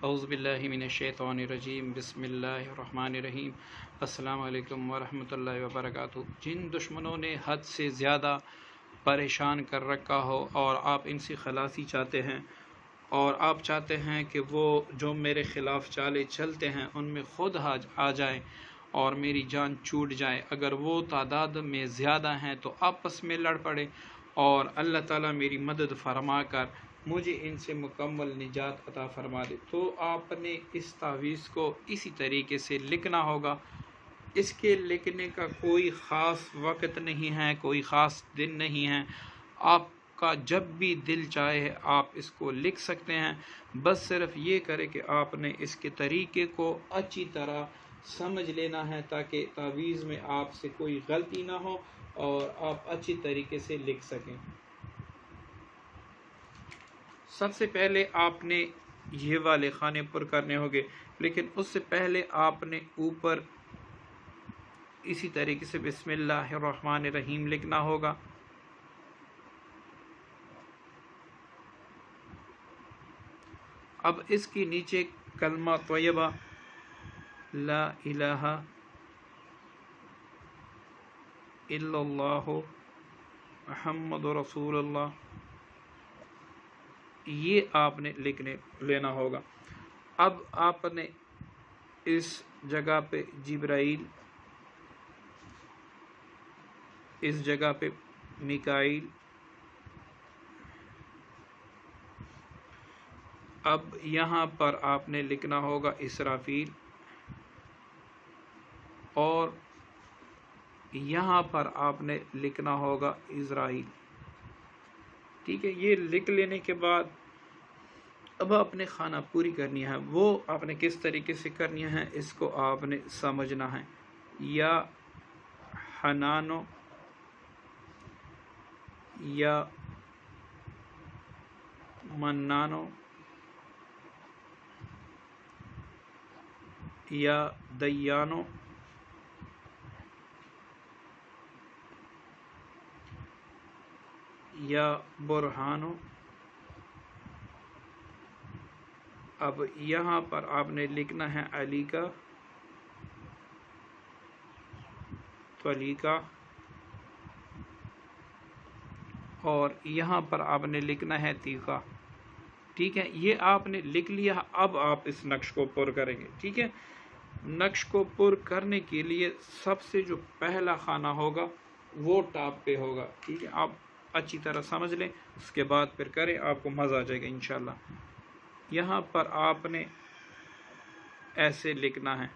اعوذ باللہ من الشیطان الرجیم بسم اللہ الرحمن الرحیم السلام علیکم ورحمۃ اللہ وبرکاتہ۔ جن دشمنوں نے حد سے زیادہ پریشان کر رکھا ہو اور آپ ان سے خلاصی چاہتے ہیں اور آپ چاہتے ہیں کہ وہ جو میرے خلاف چالے چلتے ہیں ان میں خود آ جائیں اور میری جان چھوٹ جائے، اگر وہ تعداد میں زیادہ ہیں تو آپس میں لڑ پڑے اور اللہ تعالیٰ میری مدد فرما کر مجھے ان سے مکمل نجات عطا فرما دے۔ تو آپ نے اس تعویذ کو اسی طریقے سے لکھنا ہوگا۔ اس کے لکھنے کا کوئی خاص وقت نہیں ہے، کوئی خاص دن نہیں ہے، آپ کا جب بھی دل چاہے آپ اس کو لکھ سکتے ہیں۔ بس صرف یہ کرے کہ آپ نے اس کے طریقے کو اچھی طرح سمجھ لینا ہے تاکہ تعویذ میں آپ سے کوئی غلطی نہ ہو اور آپ اچھی طریقے سے لکھ سکیں۔ سب سے پہلے آپ نے یہ والے خانے پر کرنے ہوں گے، لیکن اس سے پہلے آپ نے اوپر اسی طریقے سے بسم اللہ الرحمن الرحیم لکھنا ہوگا۔ اب اس کے نیچے کلمہ طیبہ لا الہ الا اللہ محمد رسول اللہ، یہ آپ نے لینا ہوگا۔ اب آپ نے اس جگہ پہ جبرائیل، اس جگہ پہ میکائیل، اب یہاں پر آپ نے لکھنا ہوگا اسرافیل، اور یہاں پر آپ نے لکھنا ہوگا عزرائیل۔ ٹھیک ہے، یہ لکھ لینے کے بعد اب آپ نے خانہ پوری کرنی ہے۔ وہ آپ نے کس طریقے سے کرنی ہے اس کو آپ نے سمجھنا ہے۔ یا حنانو، یا منانو، یا دیانو، یا برہانو۔ اب یہاں پر آپ نے لکھنا ہے علی کا، تولی کا، اور یہاں پر آپ نے لکھنا ہے تیخا۔ ٹھیک ہے، یہ آپ نے لکھ لیا۔ اب آپ اس نقش کو پر کریں گے۔ ٹھیک ہے، نقش کو پر کرنے کے لیے سب سے جو پہلا خانہ ہوگا وہ ٹاپ پہ ہوگا۔ ٹھیک ہے، آپ اچھی طرح سمجھ لیں، اس کے بعد پھر کریں، آپ کو مزہ آ جائے گا انشاءاللہ۔ یہاں پر آپ نے ایسے لکھنا ہے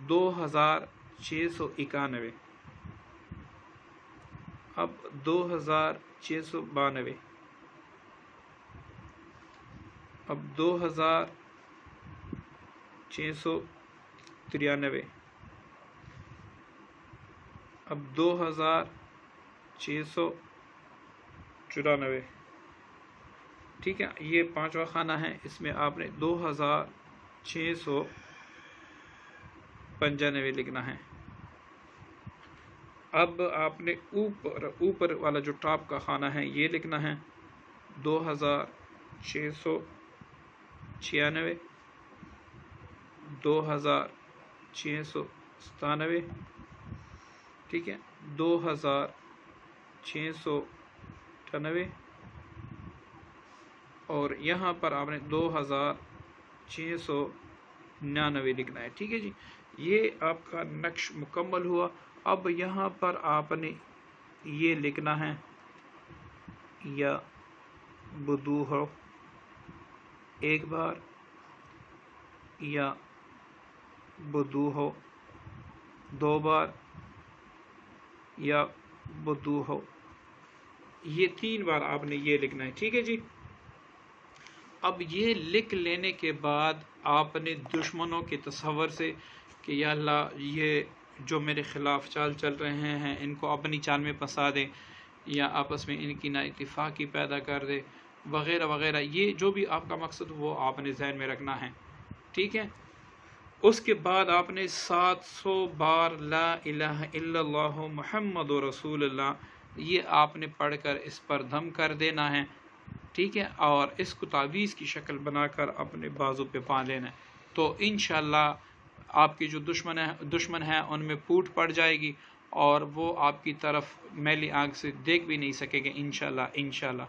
2691۔ اب 2692، اب 2693، اب 2694۔ ٹھیک ہے، یہ پانچواں خانہ ہے، اس میں آپ نے 2695 لکھنا ہے۔ اب آپ نے اوپر والا جو ٹاپ کا خانہ ہے یہ لکھنا ہے 2696، 2697۔ ٹھیک ہے، 2698، اور یہاں پر آپ نے 2699 لکھنا ہے۔ ٹھیک ہے جی، یہ آپ کا نقش مکمل ہوا۔ اب یہاں پر آپ نے یہ لکھنا ہے یا بدوہ ایک بار، یا بدوہ دو بار، یا بدوہ، یہ 3 بار آپ نے یہ لکھنا ہے۔ ٹھیک ہے جی، اب یہ لکھ لینے کے بعد آپ نے دشمنوں کے تصور سے کہ یا اللہ یہ جو میرے خلاف چال چل رہے ہیں ان کو اپنی چال میں پھنسا دے، یا آپس میں ان کی نا اتفاقی پیدا کر دے، وغیرہ وغیرہ، یہ جو بھی آپ کا مقصد وہ آپ نے ذہن میں رکھنا ہے۔ ٹھیک ہے، اس کے بعد آپ نے 700 بار لا الہ الا اللہ محمد رسول اللہ یہ آپ نے پڑھ کر اس پر دم کر دینا ہے۔ ٹھیک ہے، اور اس کو تعویذ کی شکل بنا کر اپنے بازو پہ باندھ لینا ہے، تو انشاءاللہ آپ کے جو دشمن ہیں ان میں پوٹ پڑ جائے گی اور وہ آپ کی طرف میلی آنکھ سے دیکھ بھی نہیں سکے گا انشاءاللہ۔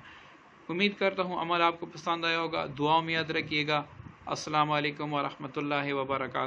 امید کرتا ہوں عمل آپ کو پسند آیا ہوگا، دعاؤں میں یاد رکھیے گا۔ السلام علیکم ورحمۃ اللہ وبرکاتہ۔